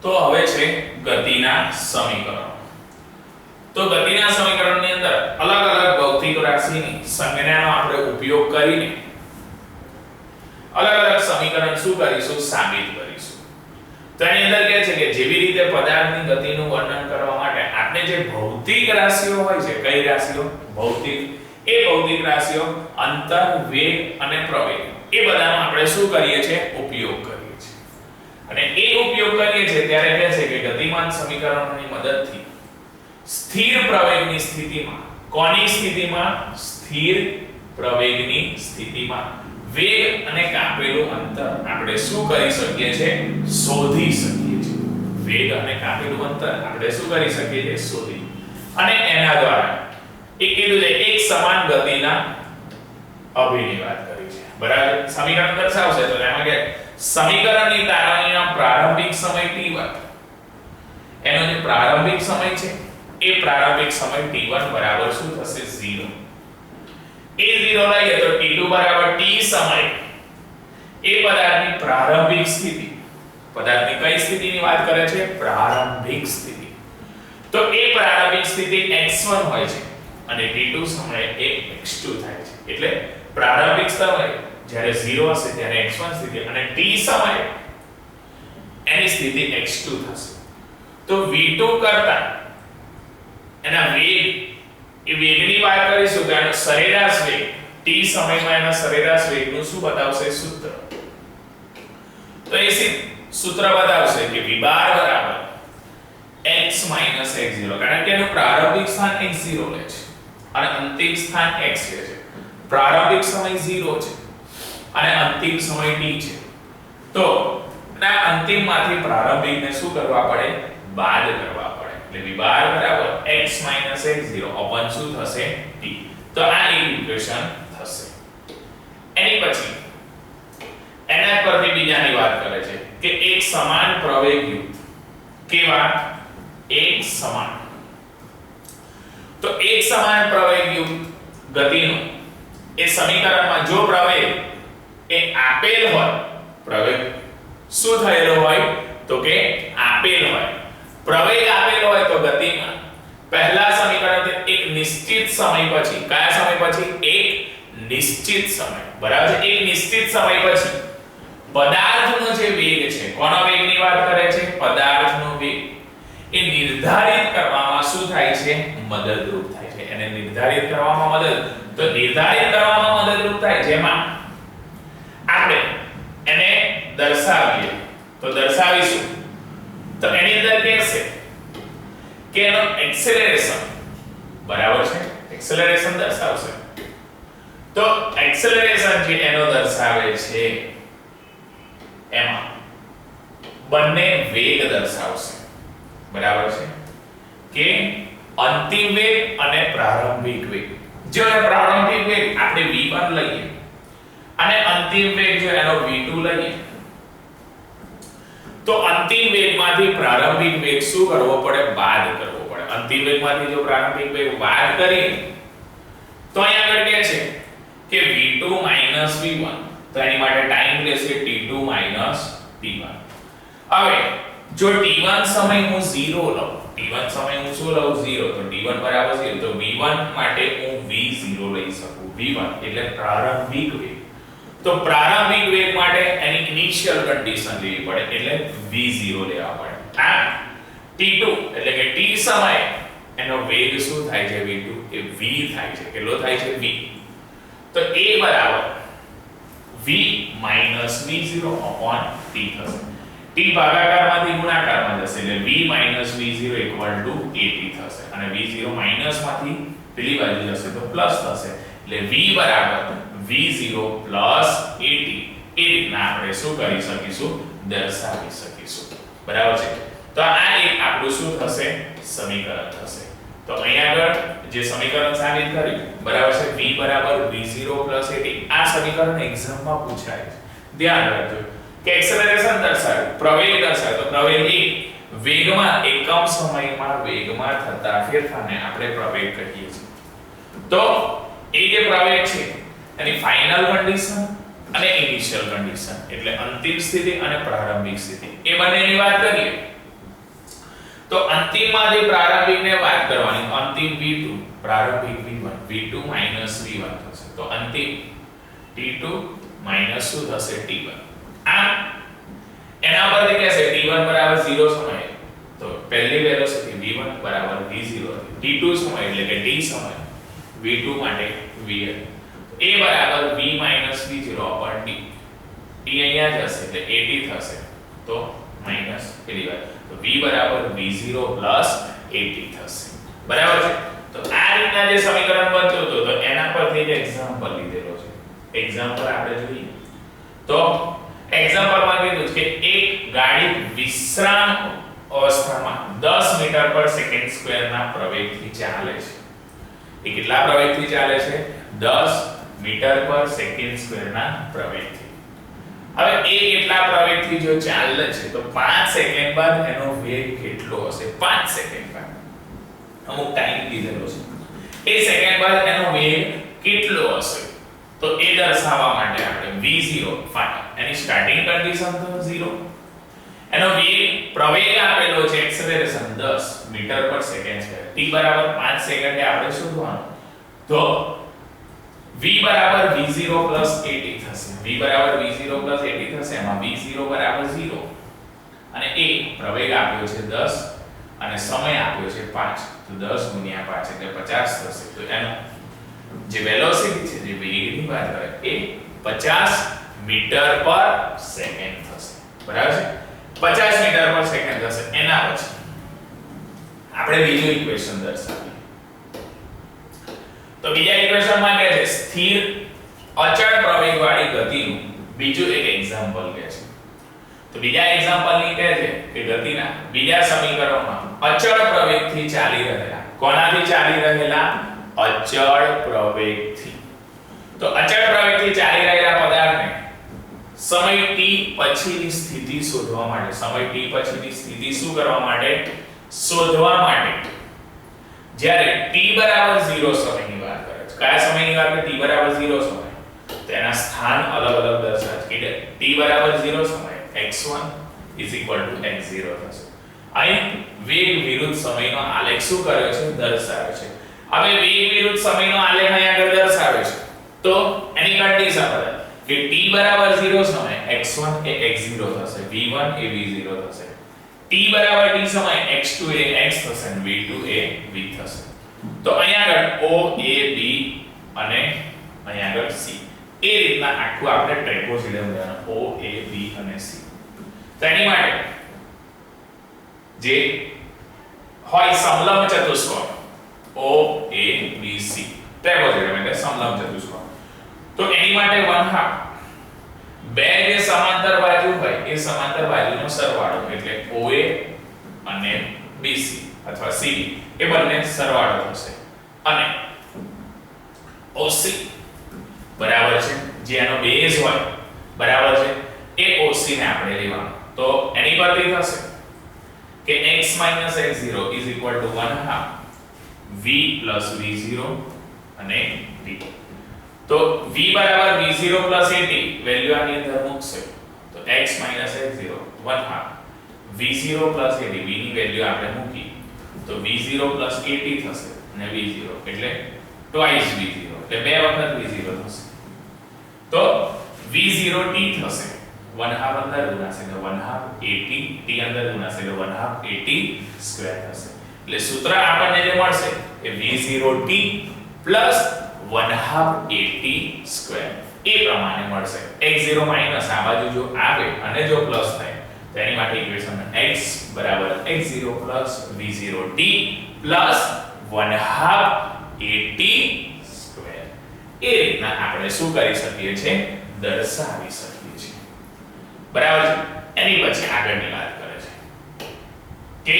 તો હવે છે ગતિના સમીકરણો. તો ગતિના સમીકરણની અંદર અલગ અલગ ભૌતિક રાશિની સંજ્ઞાનો આપણે ઉપયોગ કરીને અલગ અલગ સમીકરણ શું કરીશું, સાબિત કરીશું. તો એની અંદર કહે છે કે જેવી રીતે પદાર્થની ગતિનું વર્ણન કરવા માટે આપણે જે ભૌતિક રાશિઓ હોય છે, કઈ રાશિઓ ભૌતિક, એ ભૌતિક રાશિઓ અંતર, વેગ અને પ્રવેગ એ બધાનો આપણે શું કરીએ છીએ, ઉપયોગ કરીએ છીએ. અને એ ઉપયોગ કરીએ છીએ ત્યારે કહે છે કે ગતિમાન સમીકરણોની મદદથી સ્થિર પ્રવેગની સ્થિતિમાં, કોની સ્થિતિમાં, સ્થિર પ્રવેગની સ્થિતિમાં વેગ અને કાપેલું અંતર આપણે શું કરી શકીએ છીએ, શોધી શકીએ છીએ. વેગ અને કાપેલું અંતર આપણે શું કરી શકીએ છીએ, શોધી. અને એના દ્વારા એક કીધું છે એક સમાન ગતિના અભિની વાત કરી છે. બરાબર, સમીકરણ દર્શાવશે તો એમાં કે સમીકરણની તારણીનો પ્રારંભિક સમય t1, એનો જે પ્રારંભિક સમય છે એ પ્રારંભિક સમય t1 બરાબર શું થશે, 0. એ 0 લઈએ તો t2 બરાબર t સમય એ પદાર્થની પ્રારંભિક સ્થિતિ, પદાર્થની કઈ સ્થિતિની વાત કરે છે, પ્રારંભિક સ્થિતિ. તો એ પ્રારંભિક સ્થિતિ x1 હોય છે અને t2 સમયે એ x2 થાય છે. એટલે પ્રારંભિક સમય જ્યારે 0 હશે ત્યારે x1 સ્થિતિ અને t સમયે એની સ્થિતિ x2 થશે. તો v2 કરતા એના વેગ, એ વેગની વાત કરીશું તો એનો સરેરાશ વેગ t સમયમાં એના સરેરાશ વેગનું શું બતાવશે, સૂત્ર. તો એ સૂત્ર બતાવશે કે v બાર બરાબર x x0, કારણ કે એનું પ્રારંભિક સ્થાન x0 લે છે અને અંતિમ સ્થાન x લે છે. પ્રારંભિક સમય 0 છે અને અંતિમ સમય t છે. તો ના અંતિમમાંથી પ્રારંભિકને શું કરવા પડે, બાદ કરવા પડે. એટલે v બાર બરાબર x x0 upon શું થશે, t. તો આ ઇક્વેશન થશે. એની પછી એના પરથી બીજાની વાત કરે છે કે એક સમાન પ્રવેગયુક્ત, કેવા, એક સમાન. તો એક સમાન પ્રવેગયુક્ત ગતિનું એ સમીકરણમાં જો પ્રવેગ એ આપેલ હોય, પ્રવેગ શું થયેલો હોય તો કે આપેલ હોય, પ્રવેગ આપેલો હોય તો ગતિમાં પહેલા સમીકરણથી એક નિશ્ચિત સમય પછી, કયા સમય પછી, એક નિશ્ચિત સમય, બરાબર છે, એક નિશ્ચિત સમય પછી પદાર્થનો જે વેગ છે, કોનો વેગની વાત કરે છે, પદાર્થનો વેગ, એ નિર્ધારિત કરવામાં શું થાય છે, મદદરૂપ થાય છે. એને નિર્ધારિત કરવામાં મદદરૂપ થાય, જેમાં આપણે એને દર્શાવીએ તો દર્શાવીશું તો એની અંદર કહેશે કે એનો એક્સેલરેશન, બરાબર છે, એક્સેલરેશન દર્શાવશે. તો એક્સેલરેશન જે એનો દર્શાવે છે એમાં બંને વેગ દર્શાવશે, બરાબર છે, કે અંતિમ વેગ અને પ્રારંભિક વેગ. જો એ પ્રારંભિક વેગ આપણે v1 લઈએ અને અંતિમ વેગ જો એનો v2 લઈએ તો અંતિમ વેગમાંથી પ્રારંભિક વેગ શું કરવો પડે, બાદ કરવો પડે. અંતિમ વેગમાંથી જો પ્રારંભિક વેગ બાદ કરીએ તો અહીંયા આગળ કહે છે કે v2 v1, તો એની માટે ટાઈમ લેશે t2 t1. હવે જો t1 સમય હું 0 લઉં, t1 સમય હું શું લઉં, 0, તો t1 બરાબર 0, તો v1 માટે હું v0 લઈ શકું. v1 એટલે પ્રારંભિક વેગ. તો પ્રારંભિક વેગ માટે એની ઇનિશિયલ કન્ડિશન લેવી પડે એટલે v0 લેવા પડે. આ t2 એટલે કે t સમયે એનો વેગ શું થાય છે, v2 એ v થાય છે. કેટલો થાય છે, v. તો a બરાબર v v0 upon t થશે. t ભાગાકારમાંથી ગુણાકારમાં જશે એટલે v v0 at થશે અને v0 માઈનસમાંથી પેલી બાજુ જશે તો પ્લસ થશે એટલે v બરાબર v0 at. એ રીતના આપણે શું કરી શકીશું, દર્શાવી શકીશું, બરાબર છે. તો આ એક આપણું શું થશે, સમીકરણ થશે. તો અહીંયા આગળ જે સમીકરણ સાબિત કર્યું, બરાબર છે, v બરાબર v0 at. આ સમીકરણ એક્ઝામમાં પૂછાય છે, ધ્યાન રાખજો કે એક્સેલરેશન દર્શાવે, પ્રવેગ દર્શાવે, તો પ્રવેગ એ વેગમાં એકમ સમયમાં વેગમાં થતા ફેરફારને આપણે પ્રવેગ કહીએ છીએ. તો એ જે પ્રવેગ છે એની ફાઇનલ કન્ડિશન અને ઇનિશિયલ કન્ડિશન એટલે અંતિમ સ્થિતિ અને પ્રારંભિક સ્થિતિ એ બંનેની વાત કરીએ તો અંતિમમાંથી પ્રારંભિકને વાત કરવાની. અંતિમ v2 પ્રારંભિક v1 v2 v1 થશે. તો અંતિમ t2 શું થશે t1. આ એના પરથી કહેશે t1 બરાબર 0 સમય તો પહેલી વેલોસિટી v1 બરાબર v0 હતી. t2 સમય એટલે કે t સમય v2 માટે v a બરાબર v v0 upon t. t અહીંયા જશે એટલે at થશે. તો માઈનસ પેલી વાર તો v બરાબર v0 at થશે. બરાબર છે. તો આ રીતના જે સમીકરણ બનતું હતું તો એના પરથી જ એક્ઝામ્પલ લીધેલો છે. એક્ઝામ્પલ આપણે જોઈએ તો એક્ઝામ્પલમાં કીધું કે એક ગાડી વિશ્રામ અવસ્થામાં 10 મીટર પર સેકન્ડ સ્ક્વેરના પ્રવેગથી ચાલે છે. એ કેટલા પ્રવેગથી ચાલે છે? 10 મીટર પર સેકન્ડ સ્ક્વેરના પ્રવેગથી. હવે એ કેટલા પ્રવેગથી જો ચાલે છે તો 5 સેકન્ડ બાદ એનો વેગ કેટલો હશે? 5 સેકન્ડ બાદ અમુક ટાઈમ દીધેલો છે. એ સેકન્ડ બાદ એનો વેગ કેટલો હશે? તો એ દર્શાવવા માટે આપણે v0 એની સ્ટાર્ટિંગ કન્ડિશન તો 0, એનો વેગ પ્રવેગ આપેલો છે એક્સેલરેશન 10 મીટર પર સેકન્ડ સ્ક્વેર, t બરાબર 5 સેકન્ડે આપણે શોધવાનું. તો v બરાબર v0 at થશે. v બરાબર v0 at થશે. એમાં v0 બરાબર 0 અને a પ્રવેગ આપ્યો છે 10 અને સમય આપ્યો છે 5. તો 10 ગુણ્યા 5 એટલે 50 થશે. તો એનો જે વેલોસિટી છે જે વેગની વાત કરે એ 50 મીટર પર સેકન્ડ થશે. બરાબર છે? 50 મીટર પર સેકન્ડ થશે. એના પછી આપણે બીજું ઇક્વેશન દર્શાવીએ. તો બીજા ઇક્વેશનમાં કહે છે સ્થિર અચળ પ્રવેગવાળી ગતિનું બીજું એક એક્ઝામ્પલ કહે છે. તો બીજા એક્ઝામ્પલની કહે છે કે ગતિના બીજા સમીકરણમાં અચળ પ્રવેગથી ચાલી રહેલા, કોનાથી ચાલી રહેલા? અચળ પ્રવેગથી. તો અચળ પ્રવેગથી ચાલી રહેલા પદાર્થને સમય t પછીની સ્થિતિ શોધવા માટે, સમય t પછીની સ્થિતિ શું કરવા માટે? શોધવા માટે. જ્યારે t બરાબર 0 સમયની વાત કરે છે. કયા સમયની વાત કરે? t બરાબર 0 સમય. તો એના સ્થાન અલગ અલગ દર્શાવે છે. t બરાબર 0 સમય x1 x0 થશે. અહીં વેગ વિરુદ્ધ સમયનો આલેખ શું કર્યો છે? દર્શાવે છે. હવે વેગ વિરુદ્ધ સમયનો આલેખ અહીં આગળ દર્શાવે છે. તો એની કન્ડિશન બતાવે કે t બરાબર 0 સમય x1 એ x0 થશે, v1 એ v0 થશે. t બરાબર t સમય x2 એ x થશે અને v2 એ v થશે. તો અહીં આગળ o a b અને અહીં આગળ c એ રીતના આખું આપણે ટ્રેપોઝિડમ લેવાનું o a b અને c. તો એની માટે જે હોય સમલંબ ચતુષ્કોણ o a b c ટ્રેપોઝિડમ એટલે સમલંબ ચતુષ્કોણ. તો એની માટે 1/2 બે જે સમાંતર બાજુ હોય એ સમાંતર બાજુનો સરવાળો એટલે OA અને BC અથવા CD એ બંને સરવાળો થશે અને OC બરાબર છે જે એનો બેઝ હોય બરાબર છે એ OC ને આપણે લેવાનું. તો એની પરથી થશે કે x - x0 = 1/2 v + v0 અને t. તો v બરાબર v0 at વેલ્યુ આની અંદર મૂકશે તો x - x0 1/2 v0 at v ની વેલ્યુ આપણે મૂકી તો v0 at થશે અને v0 એટલે twice v0 એટલે બે વખત v0 થશે. તો v0t થશે 1/2 અંદર ગુણાશે એટલે 1/2 at t અંદર ગુણાશે એટલે 1/2 at સ્ક્વેર થશે. એટલે સૂત્ર આપણને જે મળશે એ v0t + 1/2 at સ્ક્વેર એ પ્રમાણે મળશે. x0 માઈનસ આ બાજુ જો આવે અને જો પ્લસ થાય તો એની માટે equation x = x0 + v0t + 1/2 at square એ રીતના આપણે શું કરી શકીએ છીએ? દર્શાવી શકીએ છીએ. બરાબર છે? એની પછી આગળની વાત કરે છે કે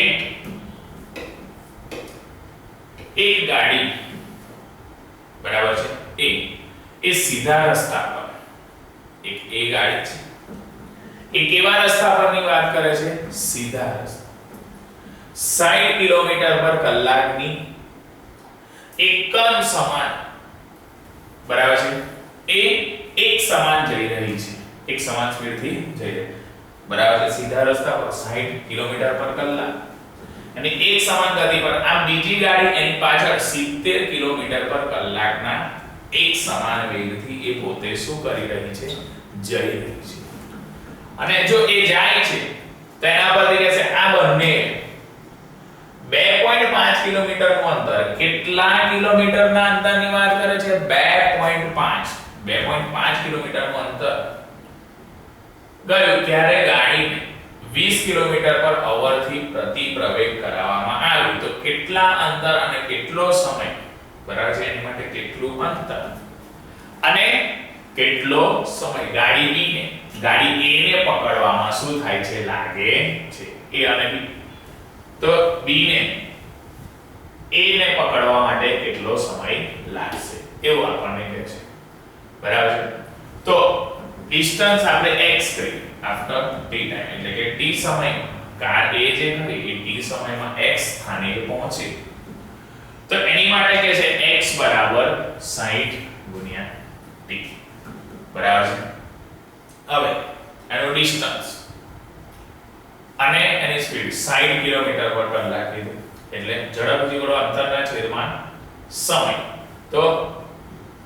એક ગાડી બરાબર છે એ સીધા રસ્તા પર એક ગાડી છે એ કેવા રસ્તા પરની વાત કરે છે? સીધા રસ્તા 60 કિલોમીટર પર કલાકની એકમ સમાન બરાબર છે એ એક સમાન જઈ રહી છે, એક સમાન સ્પીડથી જઈ રહી બરાબર છે સીધા રસ્તા પર 60 કિલોમીટર પર કલાક. અને એક સમાન ગતિ પર આમ બીજી ગાડી એની પાછળ 70 કિલોમીટર પર કલાકના એક સમાન વેગથી એ પોતે શું કરી રહી છે, જઈ રહી છે. અને જો એ જાય છે તો એના પરથી કહેશે આ બંને 2.5 કિલોમીટરનું અંતર, કેટલા કિલોમીટરના અંતરની વાત કરે છે, 2.5 કિલોમીટરનું અંતર ગયું ત્યારે ગાડીને 20 કિલોમીટર પર અવરથી પ્રતિ પ્રવેગ કરાવવામાં આવ્યું. તો કેટલા અંતર અને કેટલો સમય, બરાબર છે, એની માટે કેટલું અંતર અને કેટલો સમય ગાડી B ને ગાડી A ને પકડવામાં શું થાય છે, લાગે છે. A અને B, તો B ને A ને પકડવા માટે કેટલો સમય લાગશે એવું આપણને કહે છે, બરાબર છે. તો ડિસ્ટન્સ આપણે x કરી આફ્ટર t ટાઈમ, એટલે કે t સમય કાર A જે કરી એ t સમયમાં x સ્થાને પહોંચે તો એની માટે કહે છે x બરાબર 60 ગુણ્યા t, બરાબર છે. હવે એનું ડિસ્ટન્સ અને એની સ્પીડ 60 કિલોમીટર પર કલાક કીધું, એટલે ઝડપ જીવડો અંતરના છેદમાં સમય. તો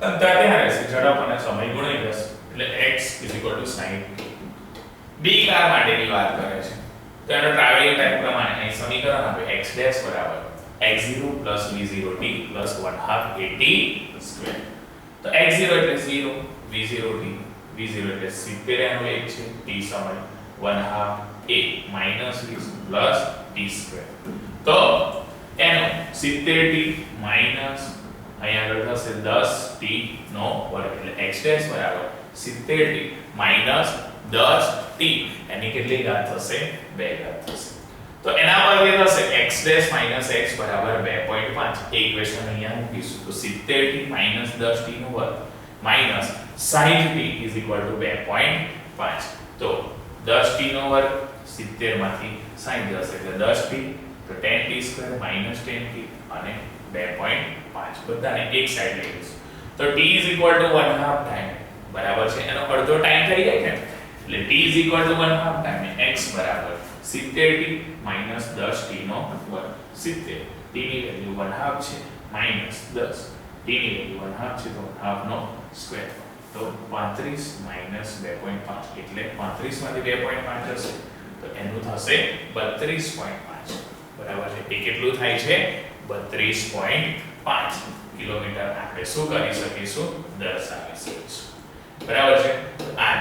અંતર ત્યાં રહેશે, ઝડપ અને સમય ગુણાઈ જશે, એટલે x = 60. b કાર માટેની વાત કરે છે તો એનો ટ્રાવેલિંગ ટાઈમ પ્રમાણે અહીં સમીકરણ આપે x ડેશ બરાબર x0 + v0t + 1/2at². તો x0 એટલે 0, v0t, v0 એટલે 70 એનો વેગ છે, t સમય 1/2 a minus v plus t². તો એનો 70t minus અહીંયા આગળ થશે 10t નો વર્ગ, એટલે x ડેશ બરાબર 70t minus 10t એની કેટલી ઘાત થશે, 2 ઘાત થશે. તો એના પર જે થશે x ડેશ minus x બરાબર 2.5. ઇક્વેશન અહીંયા મૂકીશું તો 70t minus 10t નો વર્ગ minus 60t = 2.5. તો 10t નો વર્ગ 70 માંથી 60 જશે એટલે 10t, તો 10t² minus 10t અને 2.5 બધાને એક સાઈડ લઈ લઈશું. તો t = 1/2 ટાઈમ, બરાબર છે, એનો અડધો ટાઈમ થઈ જાય છે, એટલે t = 1/2 ટાઈમ x બરાબર 70t minus 10t નો વર્ગ. 70 t ની વેલ્યુ 1/2 છે minus 10 t ની વેલ્યુ 1/2 છે, તો 1/2 નો સ્ક્વેર, તો 35 minus 2.5 એટલે 35 માંથી 2.5 જશે તો એનું થશે 32.5, બરાબર છે. એ કેટલું થાય છે, 32.5 કિલોમીટર આપણે શું કરી શકીશું, દર્શાવી શકીશું, બરાબર છે. આ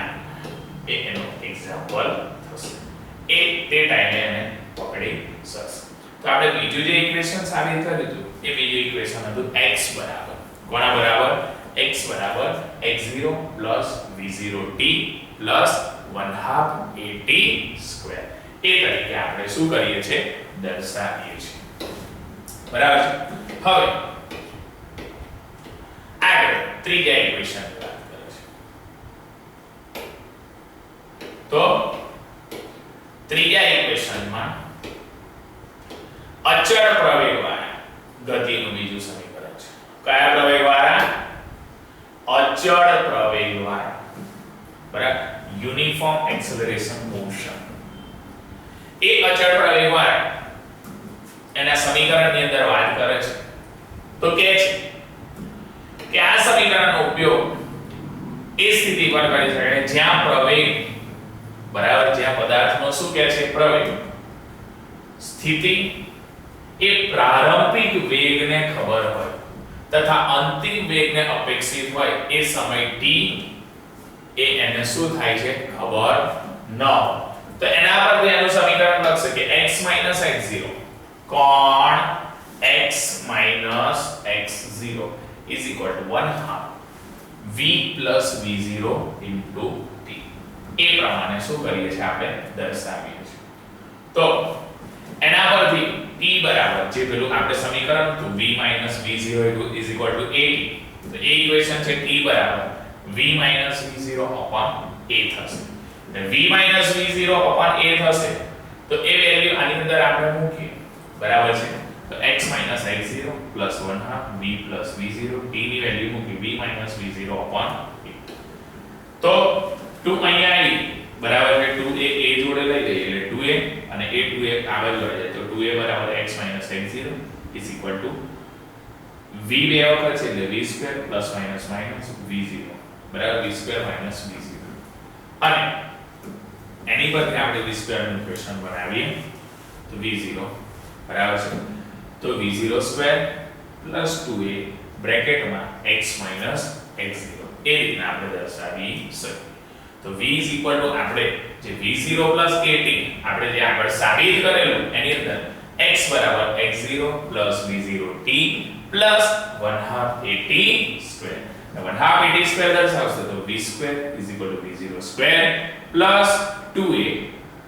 એનો એક્ઝામ્પલ થશે, એ તે ટાઈમે એને પકડી શકશે. તો આપણે બીજું જે ઇક્વેશન સાબિત કર્યું હતું એ બીજું ઇક્વેશન હતું x બરાબર કોના બરાબર, x બરાબર x0 + v0t + 1/2 at². એ તરીકે આપણે શું કરીએ છીએ, દર્શાવીએ છીએ, બરાબર છે. હવે આગળ ત્રીજા ઇક્વેશન ની વાત કરે છે. તો ત્રીજા ઇક્વેશનમાં અચળ પ્રવેગવાળા ગતિનું બીજું સમીકરણ છે. કયા પ્રવેગવાળા, અચળ પ્રવેગવાળા, બરાબર, યુનિફોર્મ એક્સેલરેશન મોશન. એ અચળ પ્રવેગવાળા એના સમીકરણની અંદર વાત કરે છે તો કહે છે કે આ સમીકરણનો ઉપયોગ એ સ્થિતિ પર કરી શકાય જ્યાં પ્રવેગ, બરાબર, જ્યાં પદાર્થનો શું કહે છે, પ્રવેગ સ્થિતિ એ પ્રારંભિક વેગને ખબર હોય તથા અંતિમ વેગને અપેક્ષિત હોય એ સમય t એ એને શું થાય છે, ખબર ન હોય. તો એના પરથી એનું સમીકરણ લખશે કે x - x0 કોણ x - x0 = 1/2 v + v0 * t. એ પ્રમાણે શું કરીએ છીએ, આપણે દર્શાવીએ છીએ. તો એના પરથી t બરાબર જે પેલું આપણે સમીકરણ હતું v - v0 = 80, તો એ ઇક્વેશન છે t બરાબર v - v0 / a થશે. v - v0 / a થશે તો એ વેલ્યુ આની અંદર આપણે મૂકીએ, બરાબર છે. તો x - x0 + 1/2 v + v0 t ની વેલ્યુ મૂકી v - v0 / a. તો 2 અહીંયા આવી, બરાબર છે, 2 એ જોડે લઈ લઈએ એટલે 2a અને અને એ 2a આગળ જોડાઈ જાય તો 2a બરાબર x - x0 is equal to v બે વખત છે એટલે v square plus minus minus v0 બરાબર v સ્ક્વેર માઈનસ v0 અને એની પરથી આપણે v સ્ક્વેર નું ઇક્વેશન બનાવીએ તો v0 બરાબર છે તો v0 square plus 2a બ્રેકેટમાં x minus x0 એ રીતના આપણે દર્શાવી શકીએ તો v ઇઝ ઇક્વલ ટુ આપણે જે v0 પ્લસ at આપણે જે આગળ સાબિત કરેલું એની અંદર x બરાબર x0 plus v0t plus 1/2 at square 1/2 at square દર્શાવશે તો v square is equal to v0 square plus 2a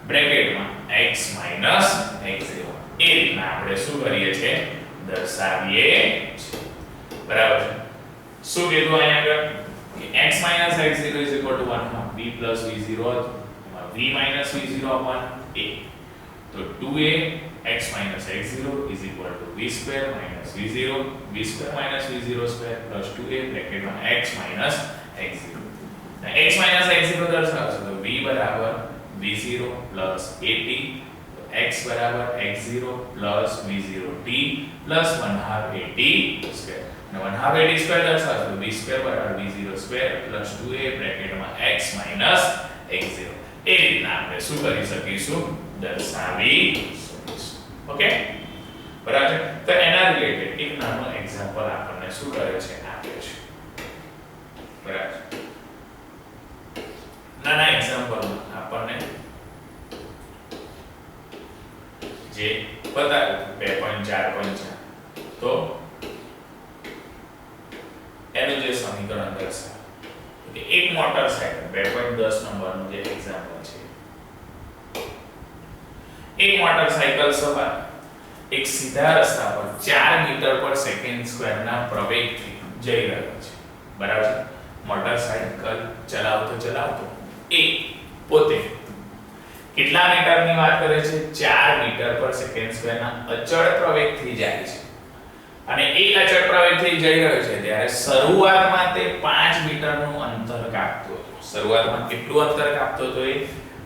બ્રેકેટમાં x minus x0 એ રીતના આપણે શું કરીએ છીએ દર્શાવીએ છીએ બરાબર છે શું કીધું અહીંયા આગળ કે x minus x0 is equal to 1/2 v plus v0 એમાં v minus v0 upon a તો 2a x minus x0 is equal to v square minus v0 v square minus v0 square plus 2a બ્રેકેટમાં x minus x0 x minus x0 દર્શાવશે તો v બરાબર v0 plus at x બરાબર x0 plus v0t plus 1/2 at square અને 1/2 at square દર્શાવશે તો v square બરાબર v0 square plus 2a બ્રેકેટમાં x minus x0 એ રીતના આપણે શું કરી શકીશું દર્શાવી શકીશું ઓકે બરાબર છે તો એના રિલેટેડ એક નાનું એક્ઝામ્પલ આપણને શું કરે છે આપ્યો છે બરાબર નાના એક્ઝામ્પલમાં આપણને જે બતાવ્યું 2.4 તો એનું જે સમીકરણ દર્શાવે કે એક મોટરસાઇકલ 2.10 નંબરનું જે એક્ઝામ્પલ છે એક મોટરસાઇકલ સવાર એક સીધા રસ્તા પર 4 મીટર પર સેકન્ડ સ્ક્વેરના પ્રવેગથી જઈ રહ્યો છે બરાબર મોટરસાઇકલ ચલાવતો એ પોતે કેટલા મીટરની વાત કરે છે 4 મીટર પર સેકન્ડ સ્ક્વેરના અચળ પ્રવેગથી જાય છે અને એ અચળ પ્રવેગથી જઈ રહ્યો છે ત્યારે શરૂઆતમાં તે 5 મીટરનું અંતર કાપતો હતો શરૂઆતમાં કેટલું અંતર કાપતો હતો એ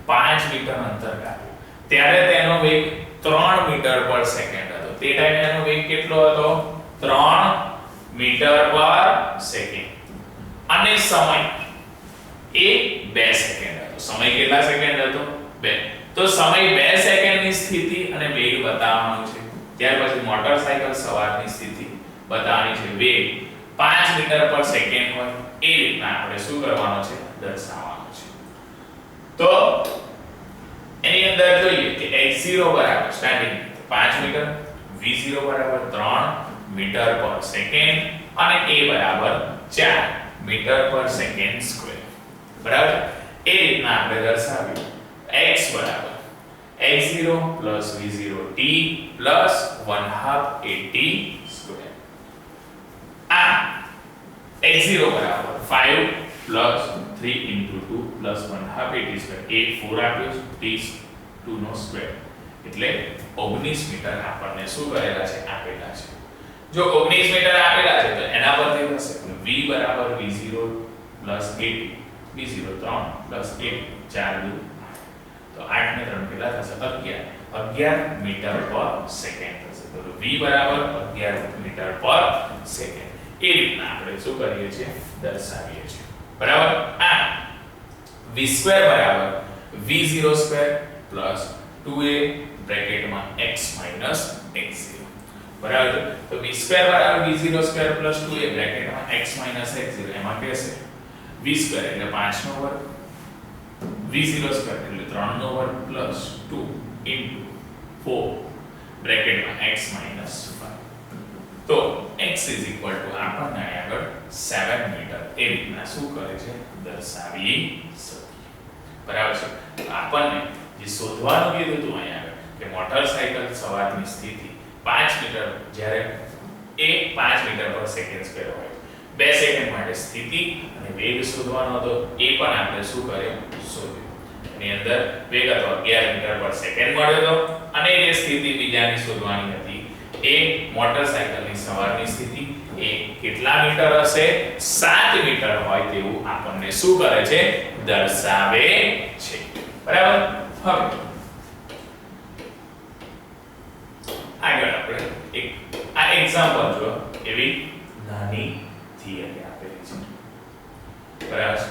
5 મીટર અંતર કાપ્યું ત્યારે તેનો વેગ 3 મીટર પર સેકન્ડ હતો તે ટાઈમે એનો વેગ કેટલો હતો 3 મીટર પર સેકન્ડ અને સમય એ 2 સેકન્ડ હતો સમય કેટલા સેકન્ડ હતો 2 તો સમય 2 સેકન્ડની સ્થિતિ અને વેગ બતાવવાનો છે ત્યાર પછી મોટરસાઇકલ સવારની સ્થિતિ બતાવવાની છે વેગ 5 મીટર પર સેકન્ડ હોય એ રીતના આપણે શું કરવાનો છે દર્શાવવાનો છે તો એની અંદર જોઈએ કે x0 બરાબર સ્ટાર્ટિંગ 5 મીટર v0 બરાબર 3 મીટર પર સેકન્ડ અને a બરાબર 4 મીટર પર સેકન્ડ સ્ક્વેર બરાબર એ રીતના આપણે દર્શાવ્યું x બરાબર x0 plus v0t plus 1/2 at square આ x0 બરાબર 5 plus 3 into 2 plus 1/2 at square એ 4 આપ્યું t 2 નો સ્ક્વેર એટલે 19 મીટર આપણને શું કરેલા છે આપેલા છે જો 19 મીટર આપેલા છે તો એના પરથી થશે v બરાબર v0 plus at v0 3 plus 8 4 2 તો 8 ને 3 કેટલા થશે 11 મીટર પર સેકન્ડ થશે તો v બરાબર 11 મીટર પર સેકન્ડ એ રીતના આપણે શું કરીએ છીએ દર્શાવીએ છીએ બરાબર આ v² બરાબર v0² plus 2a બ્રેકેટમાં x minus x0 બરાબર તો v² બરાબર v0² plus 2a બ્રેકેટમાં x minus x0 એમાં કે છે v² એટલે 5 નો વર્ગ v0² એટલે 3 નો વર્ગ પ્લસ 2 into 4 બ્રેકેટમાં x માઈનસ 5 તો x is equal to આપણને આગળ 7 મીટર એ રીતના શું કરે છે દર્શાવી શકીએ બરાબર છે આપણને જે શોધવાનું કીધું હતું અહીંયા આગળ કે મોટરસાઇકલ સવારની સ્થિતિ 5 મીટર જ્યારે એ 5 મીટર પર સેકન્ડ સ્ક્વેર હોય 2 સેકન્ડ માટે સ્થિતિ અને વેગ શોધવાનો હતો એ પણ આપણે શું કર્યું શોધ્યું એની અંદર વેગ હતો 11 મીટર પર સેકન્ડ મળ્યો હતો અને જે સ્થિતિ બીજાની શોધવાની હતી એ મોટરસાઇકલની સવારની સ્થિતિ એ કેટલા મીટર હશે 7 મીટર હોય તેવું આપણને શું કરે છે દર્શાવે છે બરાબર હવે એક આ એક્ઝામ્પલ જો એવી નાની થિયરી આપેલી છે બરાબર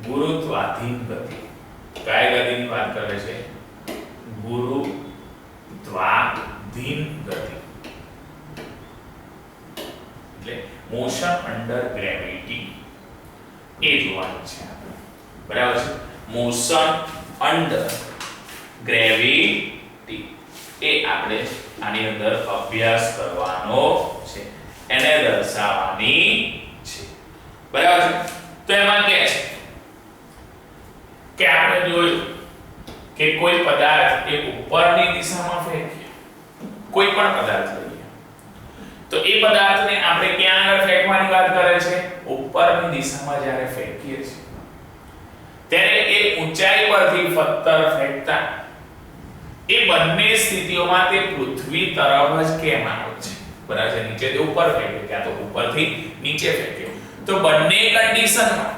ગુરુત્વાધીન ગતિ કઈ ગતિની વાત કરે છે ગુરુત્વાધીન ગતિ એટલે મોશન અંડર ગ્રેવિટી એ જોવાનું છે બરાબર છે મોશન અંડર ગ્રેવિટી એ આપણે આની અંદર અભ્યાસ કરવાનો છે એને દર્શાવવાની છે બરાબર છે તો એમાં કે છે કે આપણે જોયું કે કોઈ પદાર્થ એ ઉપરની દિશામાં ફેંકીએ કોઈ પણ પદાર્થ લઈએ તો એ પદાર્થને આપણે ક્યાં આગળ ફેંકવાની વાત કરે છે ઉપરની દિશામાં જ્યારે ફેંકીએ છીએ ત્યારે એ ઊંચાઈ પરથી પથ્થર ફેંકતા એ બંને સ્થિતિઓમાં તે પૃથ્વી તરફ જ કેમ આવે છે બરાબર છે નીચેથી ઉપર ફેંક્યો ક્યાં તો ઉપરથી નીચે ફેંક્યો તો બંને કન્ડિશનમાં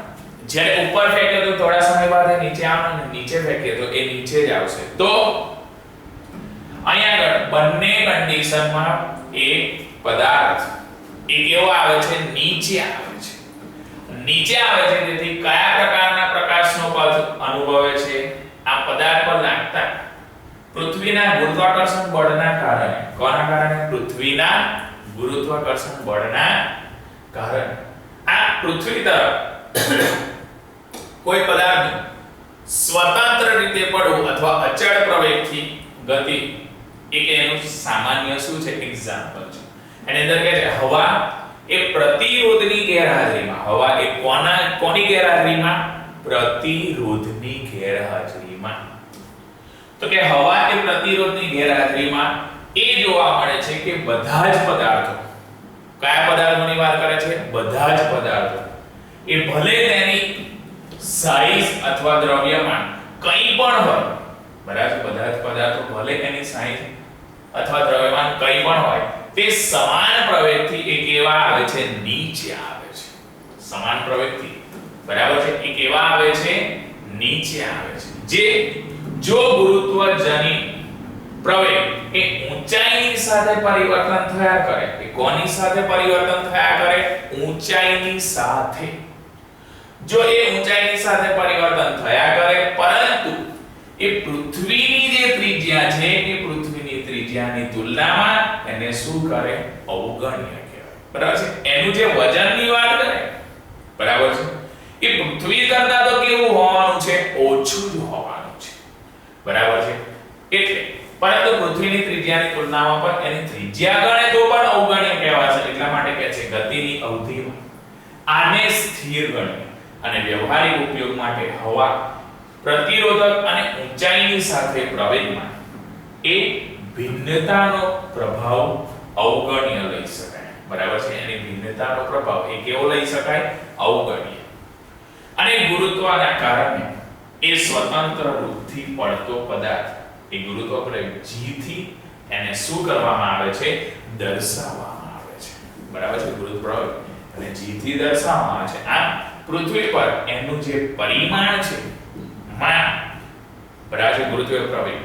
જ્યારે ઉપર ફેંક્યો તો થોડા સમય બાદ એ નીચે આવે અને નીચે ફેંક્યો તો એ નીચે જ આવશે તો અહીંયા આગળ બંને કન્ડિશનમાં એ પદાર્થ એ કેવો આવે છે નીચે આવે છે નીચે આવે છે તેથી કયા પ્રકારના પ્રકાશનો પથ અનુભવે છે આ પદાર્થ પર લાગતા પૃથ્વીના ગુરુત્વાકર્ષણ બળના કારણે કોના કારણે પૃથ્વીના ગુરુત્વાકર્ષણ બળના કારણે આ પૃથ્વી તરફ કોઈ પદાર્થ સ્વતંત્ર રીતે પડવું અથવા અચળ પ્રવેગથી ગતિ એક એનું સામાન્ય શું છે એક્ઝામ્પલ છે એની અંદર કહે છે હવા એ પ્રતિરોધની ગેરહાજરીમાં હવા એ કોની ગેરહાજરીમાં પ્રતિરોધની ગેરહાજરીમાં તો કે હવા એ પ્રતિરોધની ગેરહાજરીમાં એ જોવા મળે છે કે બધા જ પદાર્થો કયા પદાર્થોની વાત કરે છે બધા જ પદાર્થો એ ભલે તેની સાઈઝ અથવા દ્રવ્યમાન કંઈ પણ હોય બરાબર બધા જ પદાર્થો ભલે એની સાઈઝ અથવા દ્રવ્યમાન કંઈ પણ હોય તે સમાન પ્રવેગથી એ કેવા આવે છે નીચે આવે છે સમાન પ્રવેગથી બરાબર છે એ કેવા આવે છે નીચે આવે છે જે જો ગુરુત્વજની પ્રવેગ એ ઊંચાઈની સાથે પરિવર્તન થયા કરે એ કોની સાથે પરિવર્તન થયા કરે ઊંચાઈની સાથે જો એ ઊંચાઈની સાથે પરિવર્તન થયા કરે પરંતુ એ પૃથ્વીની જે ત્રિજ્યા છે એ પૃથ્વીની ત્રિજ્યાની તુલનામાં એને શું કરે અવગણ્ય કહેવાય બરાબર છે એનું જે વજનની વાત કરે બરાબર છે એ પૃથ્વી કરતા તો કેવું હોવાનું છે ઓછું જ હોવાનું છે બરાબર છે એટલે પરંતુ પૃથ્વીની ત્રિજ્યાની તુલનામાં પણ એની ત્રિજ્યા ગણે તો પણ અવગણ્ય કહેવાશે એટલા માટે કહે છે ગતિની અવધિમાં આને સ્થિર ગણ્ય અને વ્યવહારિક ઉપયોગ માટે હવા પ્રતિરોધક અને ઊંચાઈની સાથે પ્રવેગમાં એ ભિન્નતાનો પ્રભાવ અવગણ્ય લઈ શકાય બરાબર છે એની ભિન્નતાનો પ્રભાવ એ કેવો લઈ શકાય અવગણ્ય અને ગુરુત્વના કારણે એ સ્વતંત્ર રૂપથી પડતો પદાર્થ એ ગુરુત્વ પ્રવેગ g થી એને શું કરવામાં આવે છે દર્શાવવામાં આવે છે બરાબર છે ગુરુત્વ પ્રવેગ અને g થી દર્શાવવામાં આવે છે આ પૃથ્વી પર એનું જે પરિમાણ છે માં બરાબર છે ગુરુત્વ પ્રવેગ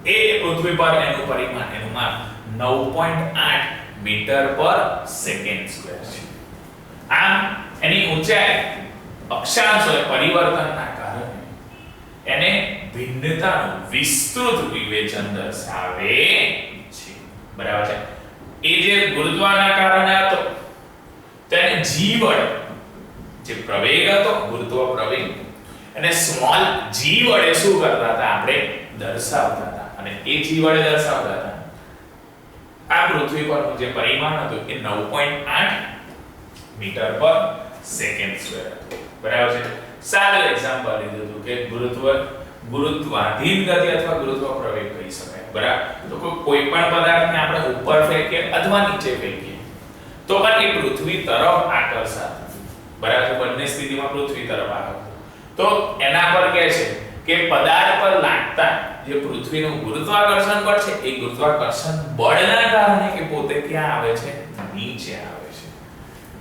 એ પૃથ્વી પર એનું પરિમાણ એનું માપ 9.8 મીટર પર સેકન્ડ સ્ક્વેર છે આમ એની ઊંચાઈ અક્ષાંશ પરિવર્તનના કારણે એને ભિન્નતાનું વિસ્તૃત વિવેચન દર્શાવે છે બરાબર છે એ જે ગુરુત્વના કારણે હતો તેને g વડે જે પ્રવેગ હતો ગુરુત્વ પ્રવેગ અને સ્મોલ g વડે શું કરતા હતા આપણે દર્શાવતા હતા અને એ g વડે દર્શાવતા હતા આ પૃથ્વી પરનું જે પરિમાણ હતું એ 9.8 મીટર પર સેકન્ડ સ્ક્વેર હતું બરાબર છે સારું એક્ઝામ્પલ લીધું હતું કે ગુરુત્વાધીન ગતિ અથવા ગુરુત્વ પ્રવેગ કહી શકાય બરાબર તો કોઈ પણ પદાર્થને આપણે ઉપર ફેંકીએ અથવા નીચે ફેંકીએ તો પણ એ પૃથ્વી તરફ આકર્ષાય બરાબર બંને સ્થિતિમાં પૃથ્વી તરફ આકર્ષાય તો એના પર કહે છે કે પદાર્થ પર લાગતા જે પૃથ્વીનું ગુરુત્વાકર્ષણ બળ છે એ ગુરુત્વાકર્ષણ બળના કારણે કે પોતે ક્યાં આવે છે નીચે આવે છે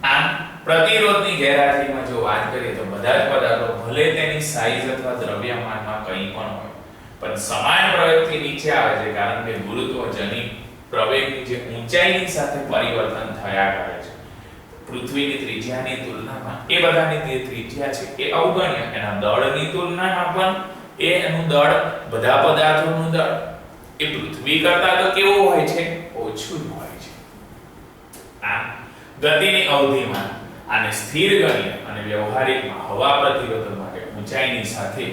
આમ પ્રતિરોધની ગેરહાજરીમાં જો વાત કરીએ તો બધા જ પદાર્થો ભલે તેની સાઈઝ અથવા દ્રવ્યમાનમાં કંઈ પણ હોય પણ સમાન પ્રવેગથી નીચે આવે છે કારણ કે ગુરુત્વજનિત પ્રવેગની જે ઊંચાઈની સાથે પરિવર્તન થયા કરે છે. પૃથ્વીની ત્રિજ્યાની તુલનામાં એ બધાની જે ત્રિજ્યા છે એ અવગણ્ય, એના દળની તુલનામાં પણ એનું દળ, બધા પદાર્થોનું દળ એ પૃથ્વી કરતા તો કેવું હોય છે? ઓછું જ હોય છે. આમ ગતિની અવધિમાં આને સ્થિર ગણીએ અને વ્યવહારિકમાં હવા પ્રતિરોધ માટે ઊંચાઈની સાથે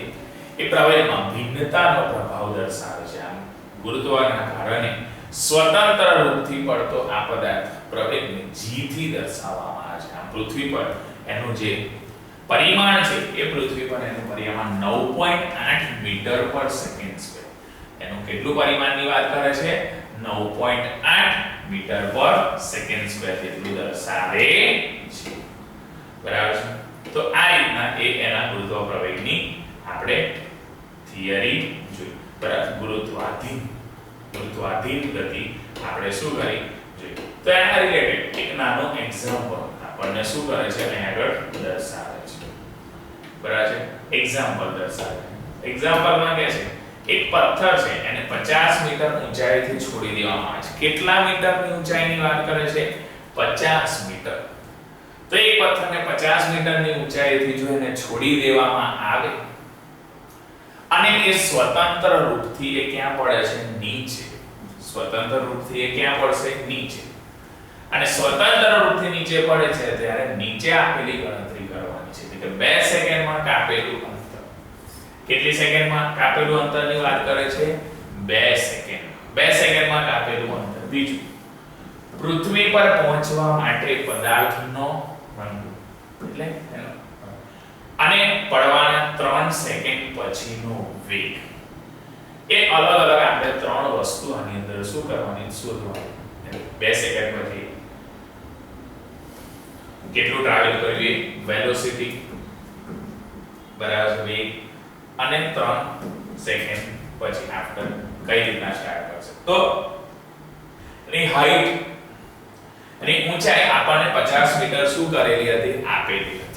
એ પ્રવેગમાં ભિન્નતાનો પ્રભાવ દર્શાવે છે. આમ ગુરુત્વાના કારણે સ્વતંત્ર રૂપથી પડતો આ પદાર્થ પ્રવેગને g થી દર્શાવવામાં આવે છે. આમ પૃથ્વી પર એનું જે પરિમાણ છે એ પૃથ્વી પર એનું પરિમાણ 9.8 મીટર પર સેકન્ડ સ્ક્વેર. એનું કેટલું પરિમાણની વાત કરે છે? 9.8 મીટર પર સેકન્ડ સ્ક્વેર જેટલું દર્શાવે છે. બરાબર છે? તો આ રીતના એના ગુરુત્વ પ્રવેગની આપણે થિયરી જોઈ. બરાબર? ગુરુત્વાધીન ગતિ આપણે શું કરી જોઈ. તો એના રિલેટેડ એક નાનો એક્ઝામ્પલ આપણને શું કરે છે અહીં આગળ દર્શાવે છે. બરાબર છે? એક્ઝામ્પલ દર્શાવે છે. એક્ઝામ્પલમાં કહે છે એક પથ્થર છે એને 50 મીટર ઊંચાઈથી છોડી દેવામાં આવે છે. કેટલા મીટરની ઊંચાઈની વાત કરે છે? 50 મીટર. તો એક પથ્થરને 50 મીટરની ઊંચાઈથી જો એને છોડી દેવામાં આવે અને એ સ્વતંત્ર રૂપથી એ ક્યાં પડે છે? નીચે. સ્વતંત્ર રૂપથી એ ક્યાં પડશે? નીચે. અને સ્વતંત્ર રૂપથી નીચે પડે છે ત્યારે નીચે આપેલી ગણતરી કરવાની છે કે 2 સેકન્ડમાં કાપેલું અંતર. કેટલી સેકન્ડમાં કાપેલું અંતરની વાત કરે છે? 2 સેકન્ડ. 2 સેકન્ડમાં કાપેલું અંતર. બીજું, પૃથ્વી પર પહોંચવા માટે પદાર્થનો એટલે અને પડવાના 3 સેકન્ડ પછીનો વેગ. એ અલગ અલગ આપણે 3 વસ્તુ આની અંદર શું કરવાની? શોધવાની. 2 સેકન્ડ પછી કેટલું ટ્રાવેલ કર્યું? વેલોસિટી, બરાબર છે, વેગ, અને 3 સેકન્ડ પછી આફ્ટર કઈ રીતના સ્ટાર્ટ કરશે. તો એની હાઈટ, એની ઊંચાઈ આપણને 50 મીટર શું કરેલી હતી? આપેલી હતી.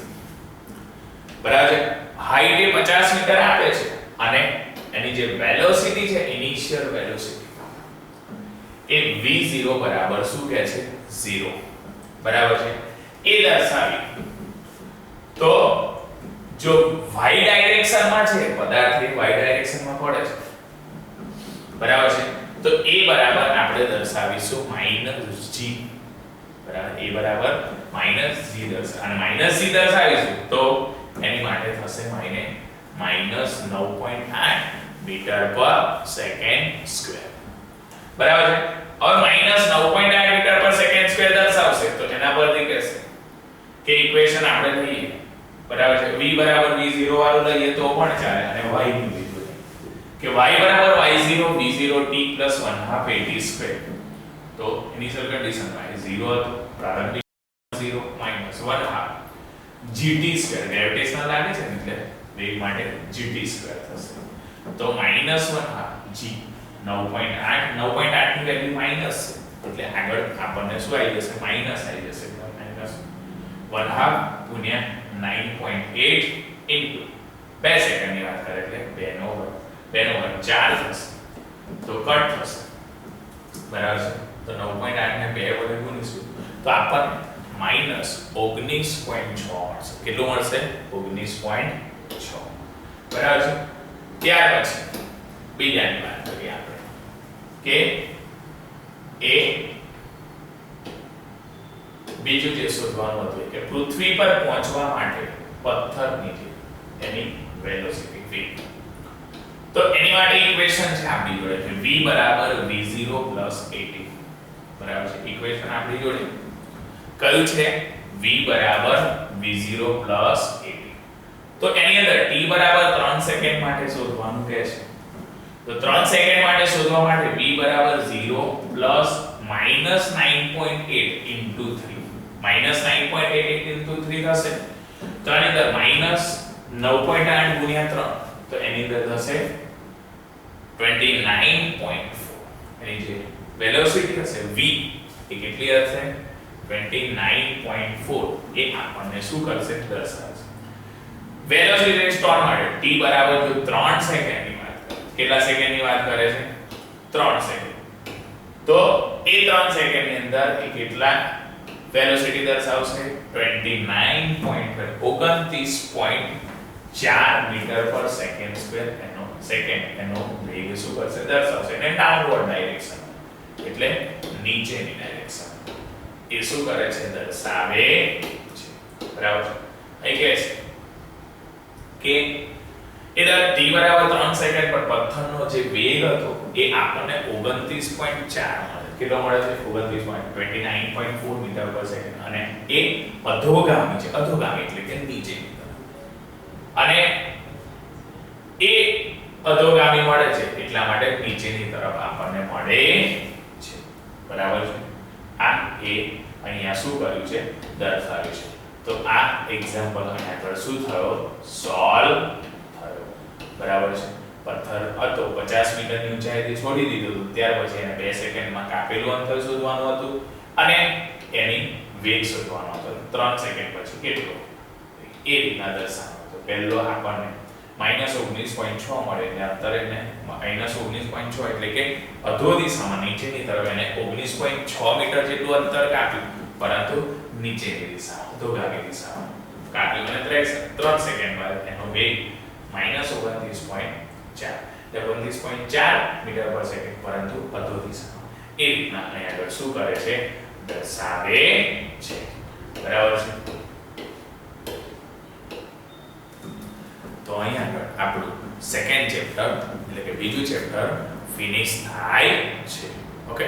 બરાબર છે? હાઈટ એ 50 મીટર આપે છે અને એની જે વેલોસિટી છે, ઇનિશિયલ વેલોસિટી, એ v0 બરાબર શું કહે છે? 0. બરાબર છે? એ દર્શાવી તો જો y ડાયરેક્શનમાં છે પદાર્થ, એ y ડાયરેક્શનમાં પડે છે. બરાબર છે? તો એ બરાબર આપણે દર્શાવીશું -g. બરાબર? એ બરાબર -g દર્શાવ અને -g દર્શાવીશું તો એની માટે થશે -9.8 મીટર પર સેકન્ડ સ્ક્વેર. બરાબર છે? હવે -9.8 મીટર પર સેકન્ડ સ્ક્વેર દર્શાવશે તો એના પરથી કહેશે કે ઇક્વેશન આપણે લઈએ. બરાબર છે? v બરાબર v0 વાળું લઈએ તો પણ ચાલે અને y નું લીધું કે y બરાબર y0 v0 t + 1/2 at square. તો ઇનિશિયલ કન્ડિશન y0 હતો, પ્રારંભિક 0 -1/2 gt સ્ક્વેર. ગ્રેવિટેશનલ લાગે છે ને એટલે વેગ માટે gt સ્ક્વેર થશે. તો -1/2 g 9.8 ની વેલ્યુ માઈનસ છે એટલે આગળ આપણને શું આવી જશે? માઈનસ આવી જશે. -1/2 ગુણ્યા 9.8 ઇન્ટુ 2 સેકન્ડની વાત કરે એટલે 2 નો વર્ગ 4 થશે. તો કટ થશે. બરાબર છે? તો 9.8 ને 2 વડે ગુણીશું તો આપણને -19.6 મળશે. કેટલું મળશે? 19.6. બરાબર છે? ત્યાર પછી બીજાની વાત કરીએ આપણે કે એ બીજું જે શોધવાનું હતું કે પૃથ્વી પર પહોંચવા માટે પથ્થરની જે એની વેલોસિટી v. તો એની માટે ઇક્વેશન છે આપણી જોડે કે v બરાબર v0 + at. બરાબર છે? ઇક્વેશન આપણી જોડે કયું છે? v બરાબર v0 + at. તો એની અંદર t બરાબર 3 સેકન્ડ માટે શોધવાનું કહે છે. તો 3 સેકન્ડ માટે શોધવા માટે v બરાબર 0 + -9.8 into 3. -9.8 into 3 થશે. તો આની અંદર -9.8 ગુણ્યા 3 તો એની અંદર થશે 29.4. એની જે વેલોસિટી હશે v એ કેટલી હશે? 29.4. એ આપણને શું કરશે? દર્શાવશે. વેલોસિટી સ્ટોર માટે t બરાબર જો 3 સેકન્ડની વાત કરીએ કેટલા સેકન્ડની વાત કરે છે? 3 સેકન્ડ. તો એ 3 સેકન્ડની અંદર એ કેટલા વેલોસિટી દર્શાવશે? 29.4 મીટર પર સેકન્ડ સ્ક્વેર એનો વેગ શું કરશે? દર્શાવશે. એટલે ડાઉનવર્ડ ડાયરેક્શન, એટલે નીચેની ડાયરેક્શન એ શું કરે છે? દર્શાવે છે. બરાબર. અહીં કહે છે કે એ દર t બરાબર 3 સેકન્ડ પર પથ્થરનો જે વેગ હતો એ આપણને 29.4 મળે. કેટલો મળે છે? 29.4 મીટર પર સેકન્ડ. અને એ અધોગામી છે. અધોગામી એટલે કે નીચેની તરફ. અને એ અધોગામી મળે છે એટલા માટે નીચેની તરફ આપણને મળે છે. બરાબર છે. આ એ અહીંયા શું કર્યું છે? દર્શાવ્યું છે. તો આ એક્ઝામ્પલ અહીંયા આગળ શું થયો? સોલ્વ થયો. બરાબર છે. પથ્થર હતો 50 મીટરની ઊંચાઈથી છોડી દીધું હતું, ત્યાર પછી એને 2 સેકન્ડમાં કાપેલું અંતર શોધવાનું હતું અને એની વેગ શોધવાનો હતો. 3 સેકન્ડ પછી કેટલો એ રીતના દર્શાવવાનો હતો. પહેલો આપણને -19.6 મળે એટલે અંતર એને -19.6 એટલે કે અધો દિશામાં નીચેની તરફ એને 19.6 મીટર જેટલું અંતર કાપ્યું, પરંતુ નીચેની દિશામાં અધોગામી દિશામાં કાપ્યું અને 3 સેકન્ડ બાદ એનો વેગ -29.4 એટલે 29.4 મીટર પર સેકન્ડ, પરંતુ અધો દિશામાં. એ રીતના અહીં આગળ શું કરે છે? દર્શાવે છે. બરાબર છે. તો અહીં આગળ આપણું સેકન્ડ ચેપ્ટર એટલે કે બીજું ચેપ્ટર ફિનિશ થાય છે. ઓકે.